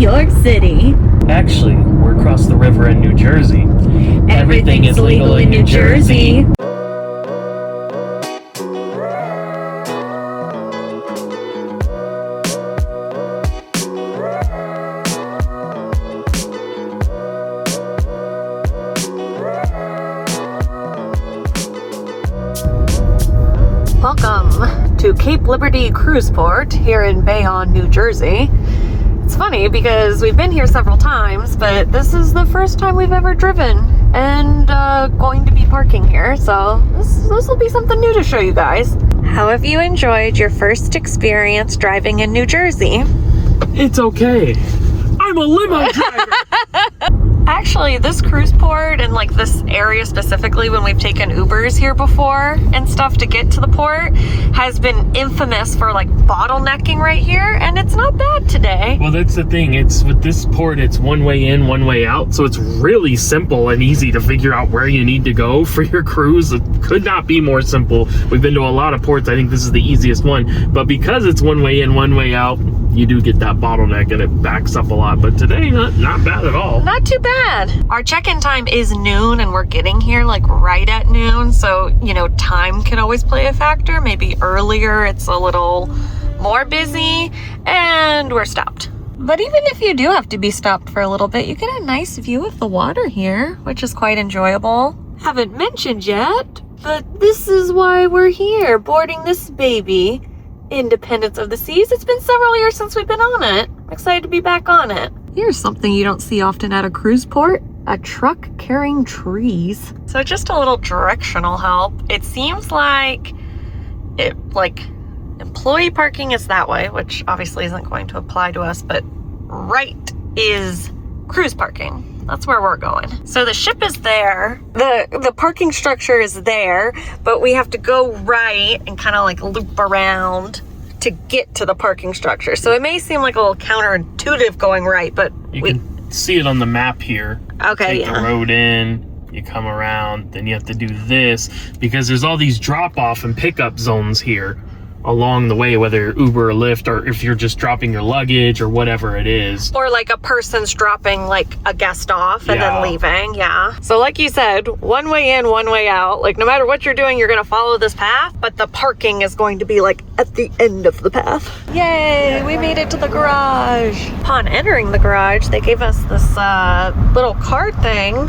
York City. Actually, we're across the river in New Jersey. Everything is legal in New Jersey. Welcome to Cape Liberty Cruise Port here in Bayonne, New Jersey. It's funny because we've been here several times, but this is the first time we've ever driven and going to be parking here. So this will be something new to show you guys. How have you enjoyed your first experience driving in New Jersey? It's okay. I'm a limo driver. Actually, this cruise port and like this area specifically, when we've taken Ubers here before and stuff to get to the port, has been infamous for like bottlenecking right here, and it's not bad today. Well, that's the thing. It's with this port, it's one way in, one way out. So it's really simple and easy to figure out where you need to go for your cruise. It could not be more simple. We've been to a lot of ports. I think this is the easiest one. But because it's one way in, one way out, you do get that bottleneck and it backs up a lot. But today, not bad at all. Not too bad. Our check-in time is noon and we're getting here like right at noon. So, you know, time can always play a factor. Maybe earlier it's a little more busy and we're stopped. But even if you do have to be stopped for a little bit, you get a nice view of the water here, which is quite enjoyable. Haven't mentioned yet, but this is why we're here, boarding this baby. Independence of the Seas. It's been several years since we've been on it. I'm excited to be back on it. Here's something you don't see often at a cruise port, a truck carrying trees. So just a little directional help. It seems like employee parking is that way, which obviously isn't going to apply to us, but right is cruise parking. That's where we're going. So the ship is there, the parking structure is there, but we have to go right and kind of like loop around to get to the parking structure. So it may seem like a little counterintuitive going right, but you can see it on the map here. Okay, Take the road in, you come around, then you have to do this because there's all these drop-off and pickup zones here along the way, whether Uber or Lyft, or if you're just dropping your luggage or whatever it is. Or like a person's dropping like a guest off and then leaving, So like you said, one way in, one way out. Like no matter what you're doing, you're gonna follow this path, but the parking is going to be like at the end of the path. Yay, we made it to the garage. Upon entering the garage, they gave us this little card thing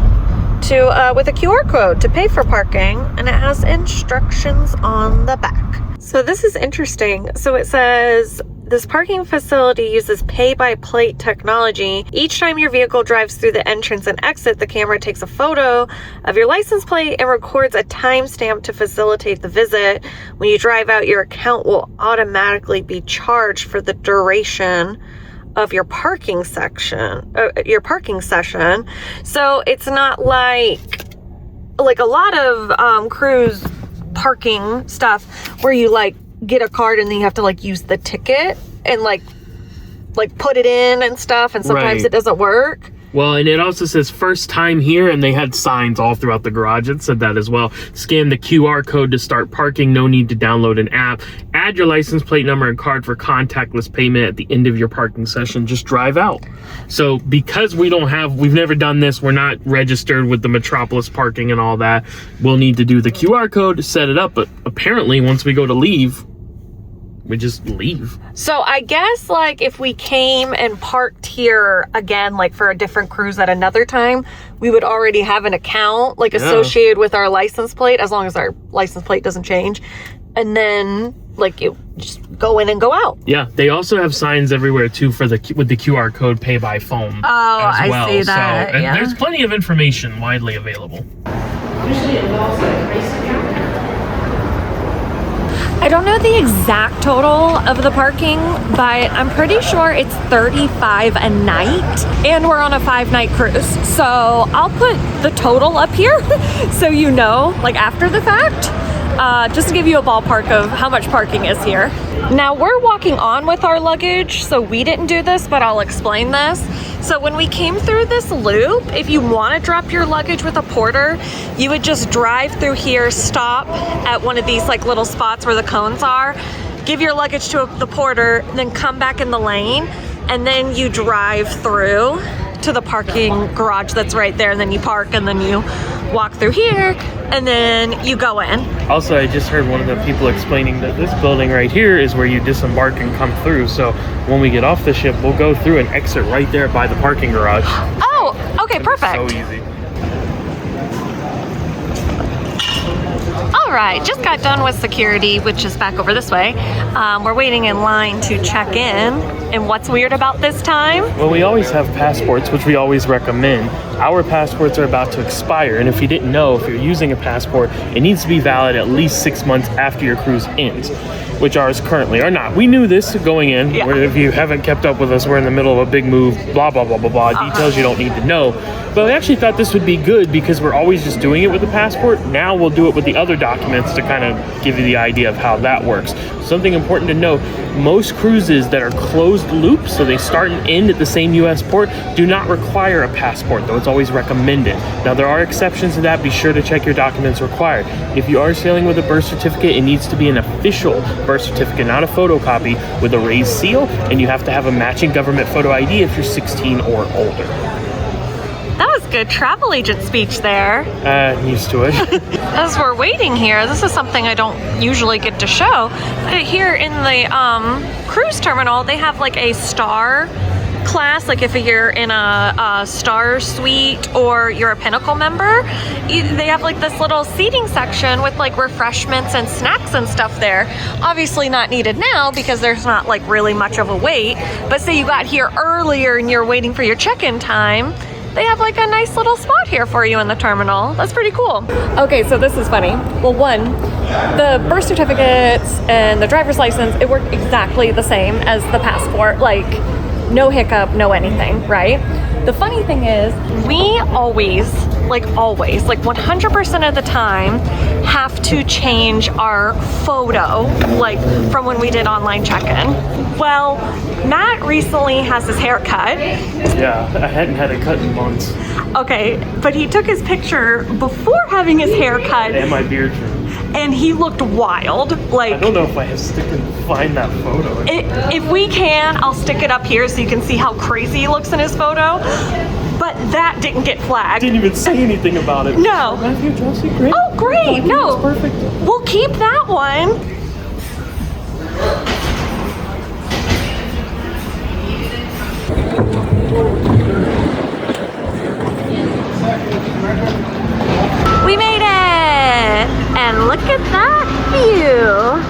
to with a QR code to pay for parking, and it has instructions on the back. So this is interesting. So it says, this parking facility uses pay-by-plate technology. Each time your vehicle drives through the entrance and exit, the camera takes a photo of your license plate and records a timestamp to facilitate the visit. When you drive out, your account will automatically be charged for the duration of your parking session. So it's not like a lot of cruise parking stuff where you like get a card and then you have to like use the ticket and like put it in and stuff, and sometimes it doesn't work. Well, and it also says first time here, and they had signs all throughout the garage that said that as well. Scan the QR code to start parking. No need to download an app. Add your license plate number and card for contactless payment at the end of your parking session. Just drive out. So because we've never done this, we're not registered with the Metropolis parking and all that, we'll need to do the QR code to set it up. But apparently once we go to leave, we just leave. So I guess like if we came and parked here again, like for a different cruise at another time, we would already have an account like associated with our license plate, as long as our license plate doesn't change. And then like you just go in and go out. Yeah, they also have signs everywhere too with the QR code pay by phone. Oh, I see that. So there's plenty of information widely available. Usually it involves like race account. I don't know the exact total of the parking, but I'm pretty sure it's $35 a night, and we're on a 5-night cruise. So I'll put the total up here so you know, like after the fact, just to give you a ballpark of how much parking is here. Now we're walking on with our luggage, so we didn't do this, but I'll explain this. So when we came through this loop, if you want to drop your luggage with a porter, you would just drive through here, stop at one of these like little spots where the cones are, give your luggage to the porter, then come back in the lane. and then you drive through to the parking garage that's right there, and then you park, and then you walk through here, and then you go in. Also, I just heard one of the people explaining that this building right here is where you disembark and come through. So when we get off the ship, we'll go through and exit right there by the parking garage. Oh, okay, perfect. So easy. All right, just got done with security, which is back over this way. We're waiting in line to check in. And what's weird about this time? Well, we always have passports, which we always recommend. Our passports are about to expire, and if you didn't know, if you're using a passport, it needs to be valid at least 6 months after your cruise ends, which ours currently are not. We knew this going in. Yeah. Where if you haven't kept up with us, we're in the middle of a big move, blah, blah, blah, blah, blah, details you don't need to know. But we actually thought this would be good because we're always just doing it with the passport. Now we'll do it with the other documents to kind of give you the idea of how that works. Something important to note, most cruises that are closed loop, so they start and end at the same U.S. port, do not require a passport, though it's always recommended. Now, there are exceptions to that. Be sure to check your documents required. If you are sailing with a birth certificate, it needs to be an official birth certificate, not a photocopy with a raised seal, and you have to have a matching government photo ID if you're 16 or older. That was good travel agent speech there. I'm used to it. As we're waiting here, this is something I don't usually get to show. But here in the cruise terminal, they have like a star class. Like if you're in a star suite or you're a Pinnacle member, they have like this little seating section with like refreshments and snacks and stuff there. Obviously not needed now because there's not like really much of a wait. But say you got here earlier and you're waiting for your check-in time, they have like a nice little spot here for you in the terminal. That's pretty cool. Okay, so this is funny. Well, one, the birth certificates and the driver's license, it worked exactly the same as the passport. Like, no hiccup, no anything, right? The funny thing is, we always, like 100% of the time, have to change our photo, like from when we did online check-in. Well, Matt recently has his hair cut. Yeah, I hadn't had a cut in months. Okay, but he took his picture before having his hair cut. And my beard trim. And he looked wild. Like, I don't know if I have stick and find that photo. If we can, I'll stick it up here so you can see how crazy he looks in his photo. But that didn't get flagged. Didn't even say anything about it. No. Matthew, Chelsy, great. Oh, great. No. Perfect. We'll keep that one. We made it! And look at that view!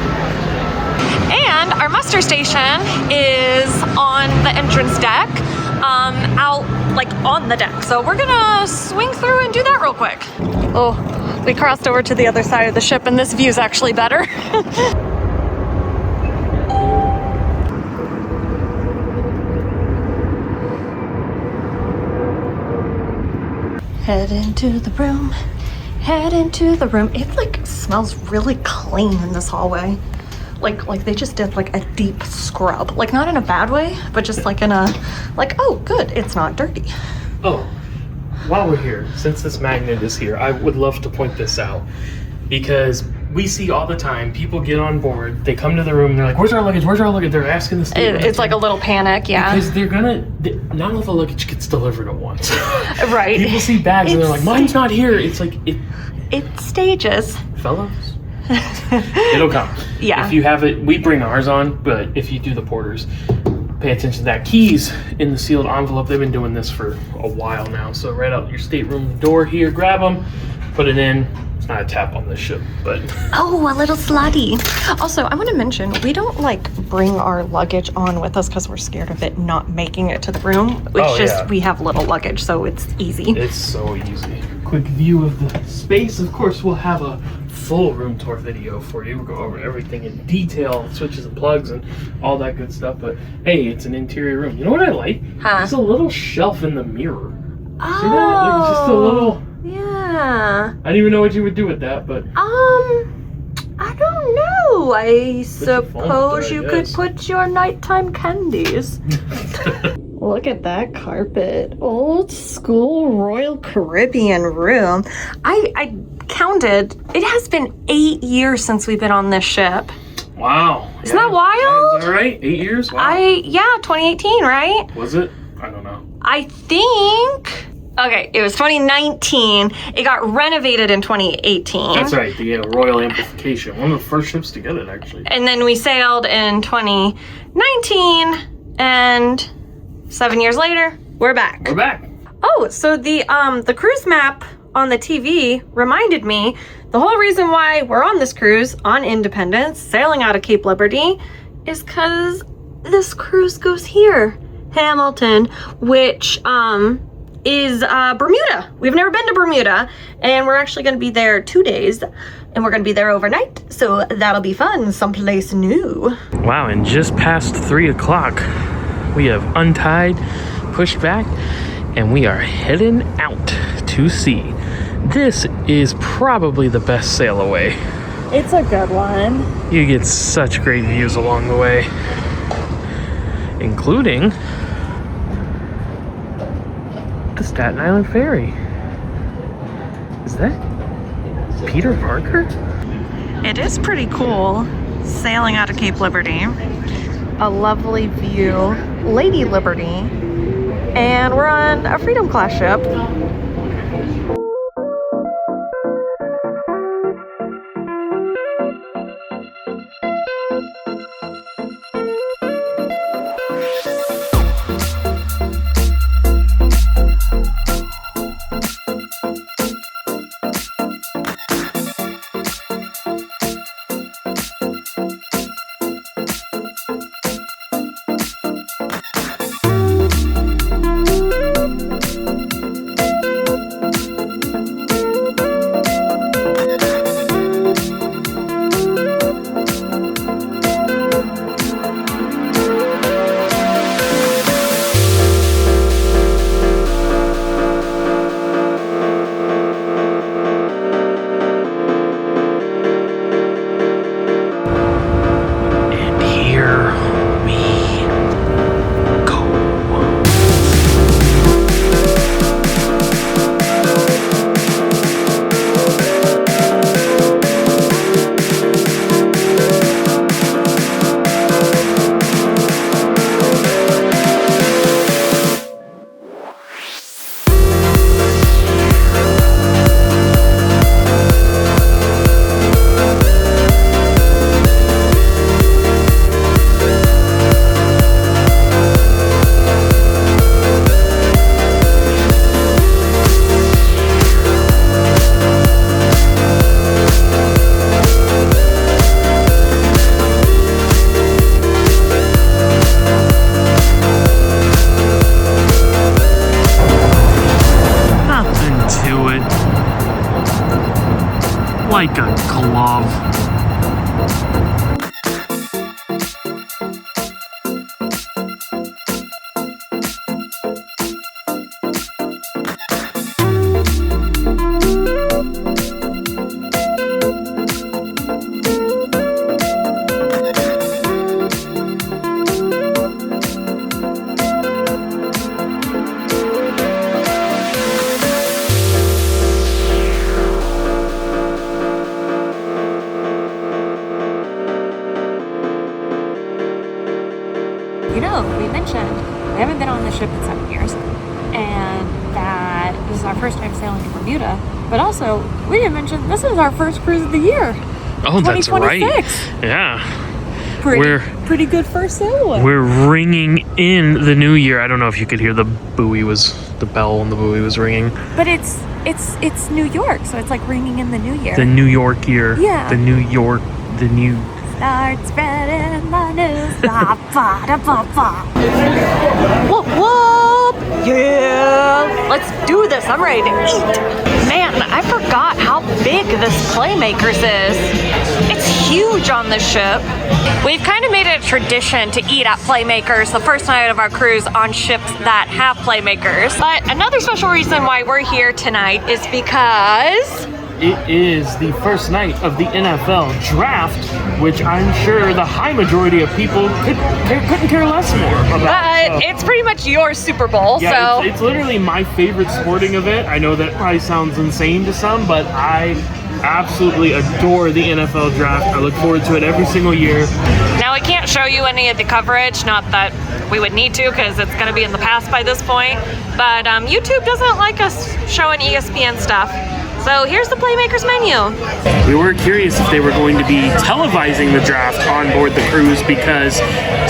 And our muster station is on the entrance deck, out like on the deck. So we're gonna swing through and do that real quick. Oh, we crossed over to the other side of the ship and this view's actually better. Head into the room. Head into the room. It like smells really clean in this hallway. Like they just did like a deep scrub. Like not in a bad way, but just like in a, like, oh good, it's not dirty. Oh, while we're here, since this magnet is here, I would love to point this out. Because we see all the time, people get on board, they come to the room, they're like, where's our luggage, where's our luggage? They're asking this. It's like a little panic, yeah. Because not all the luggage gets delivered at once. Right. People see bags and they're like, mine's not here. It's like, it stages. Fellows, it'll come. Yeah. If you have it, we bring ours on, but if you do the porters, pay attention to that. Keys in the sealed envelope. They've been doing this for a while now. So right out your stateroom door here, grab them, put it in. It's not a tap on this ship, but. Oh, a little slutty. Also, I want to mention, we don't like bring our luggage on with us because we're scared of it not making it to the room. We have little luggage, so it's easy. It's so easy. Quick view of the space. Of course, we'll have a full room tour video for you. We'll go over everything in detail, switches and plugs and all that good stuff. But hey, it's an interior room. You know what I like? Huh? There's a little shelf in the mirror. Oh, see that? Like just a little. Yeah. I don't even know what you would do with that, but. I don't know. I suppose you could yes. put your nighttime candies. Look at that carpet. Old school Royal Caribbean room. I counted. It has been 8 years since we've been on this ship. Wow. Isn't that wild? Is that right? 8 years? Wow. Yeah, 2018, right? Was it? I don't know. I think... Okay, it was 2019. It got renovated in 2018. That's right, the Royal Amplification. One of the first ships to get it, actually. And then we sailed in 2019, and 7 years later, we're back. We're back. Oh, so the cruise map on the TV reminded me the whole reason why we're on this cruise on Independence, sailing out of Cape Liberty, is because this cruise goes here, Hamilton, which is Bermuda. We've never been to Bermuda, and we're actually going to be there 2 days, and we're going to be there overnight, so that'll be fun, someplace new. Wow, and just past 3 o'clock, we have untied, pushed back, and we are heading out to sea. This is probably the best sail away. It's a good one. You get such great views along the way, including the Staten Island Ferry. Is that Peter Parker? It is pretty cool sailing out of Cape Liberty. A lovely view, Lady Liberty, and we're on a Freedom class ship. Like a glove. You know, we mentioned we haven't been on the ship in 7 years, and that this is our first time sailing to Bermuda, but also we didn't mention this is our first cruise of the year. Oh, that's right. 2026. Yeah. Pretty good first sail away. We're ringing in the new year. I don't know if you could hear the bell and the buoy was ringing. But it's New York, so it's like ringing in the new year. The New York year. Yeah. The new Start spreading the news. Ba, ba, da, ba, ba. Whoop, whoop! Yeah! Let's do this. I'm ready to eat. Man, I forgot how big this Playmakers is. It's huge on this ship. We've kind of made it a tradition to eat at Playmakers the first night of our cruise on ships that have Playmakers. But another special reason why we're here tonight is because It is the first night of the NFL draft, which I'm sure the high majority of people couldn't care less more about. But it's pretty much your Super Bowl, yeah, so it's literally my favorite sporting event. I know that probably sounds insane to some, but I absolutely adore the NFL draft. I look forward to it every single year. Now, we can't show you any of the coverage, not that we would need to because it's going to be in the past by this point, but YouTube doesn't like us showing ESPN stuff. So here's the Playmakers menu. We were curious if they were going to be televising the draft on board the cruise because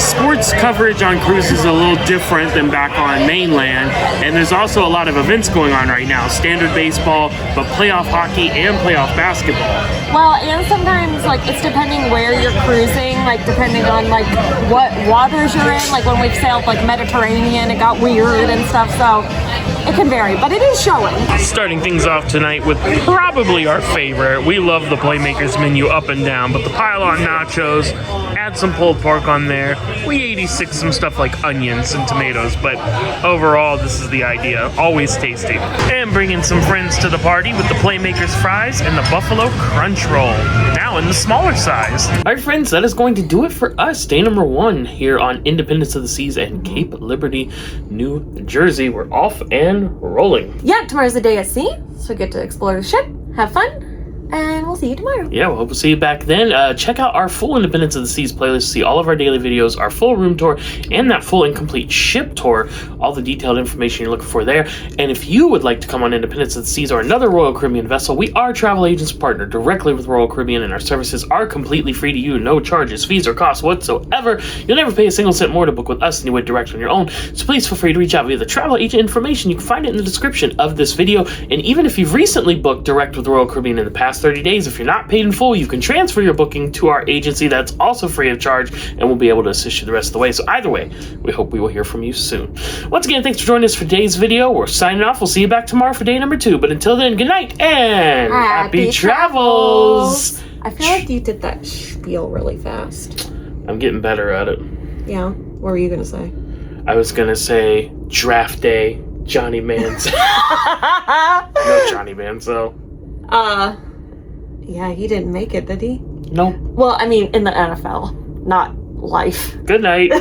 sports coverage on cruise is a little different than back on mainland, and there's also a lot of events going on right now. Standard baseball, but playoff hockey and playoff basketball. Well, and sometimes, like, it's depending where you're cruising, like, depending on, like, what waters you're in. Like, when we've sailed, like, Mediterranean, it got weird and stuff, so it can vary, but it is showing. Starting things off tonight with probably our favorite. We love the Playmakers menu up and down, but the pile-on nachos, add some pulled pork on there. We 86 some stuff like onions and tomatoes, but overall, this is the idea. Always tasty. And bringing some friends to the party with the Playmakers fries and the Buffalo Crunch Roll, now in the smaller size. All right, friends, that is going to do it for us. Day number 1 here on Independence of the Seas and Cape Liberty, New Jersey. We're off and rolling. Yeah, tomorrow's the day at sea, so we get to explore the ship, have fun, and we'll see you tomorrow. Yeah, we'll hope to see you back then. Check out our full Independence of the Seas playlist to see all of our daily videos, our full room tour, and that full and complete ship tour. All the detailed information you're looking for there. And if you would like to come on Independence of the Seas or another Royal Caribbean vessel, we are travel agents partnered directly with Royal Caribbean, and our services are completely free to you. No charges, fees, or costs whatsoever. You'll never pay a single cent more to book with us than you would direct on your own. So please feel free to reach out via the travel agent information. You can find it in the description of this video. And even if you've recently booked direct with Royal Caribbean in the past 30 days, if you're not paid in full, you can transfer your booking to our agency. That's also free of charge, and we'll be able to assist you the rest of the way. So either way, we hope we will hear from you soon. Once again, thanks for joining us for today's video. We're signing off. We'll see you back tomorrow for day number 2. But until then, good night and happy travels. I feel like you did that spiel really fast. I'm getting better at it. Yeah. What were you going to say? I was going to say draft day, Johnny Manziel. No Johnny Manziel. Yeah, he didn't make it, did he? No. Well, I mean, in the NFL, not life. Good night.